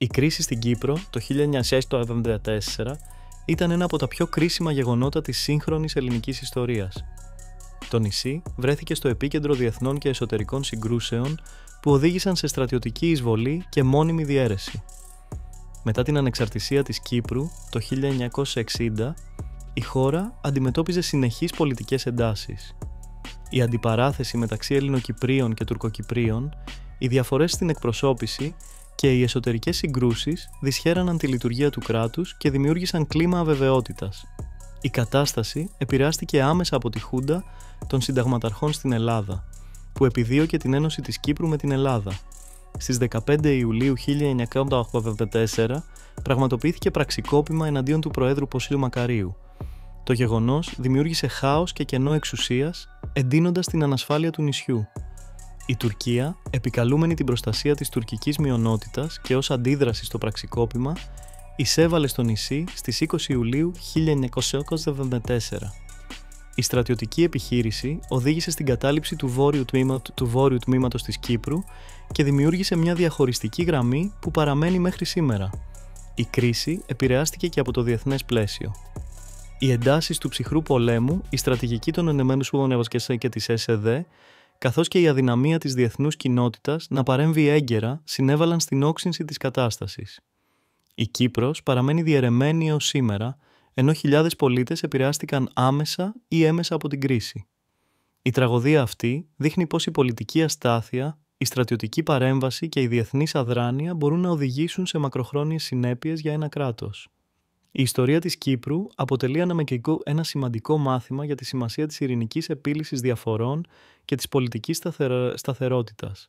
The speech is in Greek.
Η κρίση στην Κύπρο το 1974 ήταν ένα από τα πιο κρίσιμα γεγονότα της σύγχρονης ελληνικής ιστορίας. Το νησί βρέθηκε στο επίκεντρο διεθνών και εσωτερικών συγκρούσεων που οδήγησαν σε στρατιωτική εισβολή και μόνιμη διαίρεση. Μετά την ανεξαρτησία της Κύπρου το 1960, η χώρα αντιμετώπιζε συνεχείς πολιτικές εντάσεις. Η αντιπαράθεση μεταξύ Ελληνοκυπρίων και Τουρκοκυπρίων, οι διαφορές στην εκπροσώπηση και οι εσωτερικές συγκρούσεις δυσχέραναν τη λειτουργία του κράτους και δημιούργησαν κλίμα αβεβαιότητας. Η κατάσταση επηρεάστηκε άμεσα από τη Χούντα των συνταγματαρχών στην Ελλάδα, που επιδίωκε την ένωση της Κύπρου με την Ελλάδα. Στις 15 Ιουλίου 1984 πραγματοποιήθηκε πραξικόπημα εναντίον του Προέδρου Ποσίλου Μακαρίου. Το γεγονός δημιούργησε χάος και κενό εξουσίας, εντείνοντας την ανασφάλεια του νησιού. Η Τουρκία, επικαλούμενη την προστασία της τουρκικής μειονότητας και ως αντίδραση στο πραξικόπημα, εισέβαλε στο νησί στις 20 Ιουλίου 1974. Η στρατιωτική επιχείρηση οδήγησε στην κατάληψη του βόρειου τμήματος της Κύπρου και δημιούργησε μια διαχωριστική γραμμή που παραμένει μέχρι σήμερα. Η κρίση επηρεάστηκε και από το διεθνές πλαίσιο. Οι εντάσεις του ψυχρού πολέμου, η στρατηγική των ΗΠΑ και της ΕΣΕΔΕ, καθώς και η αδυναμία της διεθνούς κοινότητας να παρέμβει έγκαιρα, συνέβαλαν στην όξυνση της κατάστασης. Η Κύπρος παραμένει διαιρεμένη έως σήμερα, ενώ χιλιάδες πολίτες επηρεάστηκαν άμεσα ή έμεσα από την κρίση. Η τραγωδία αυτή δείχνει πως η πολιτική αστάθεια, η στρατιωτική παρέμβαση και η διεθνής αδράνεια μπορούν να οδηγήσουν σε μακροχρόνιες συνέπειες για ένα κράτος. Η ιστορία της Κύπρου αποτελεί ένα σημαντικό μάθημα για τη σημασία της ειρηνικής επίλυσης διαφορών και της πολιτικής σταθερότητας.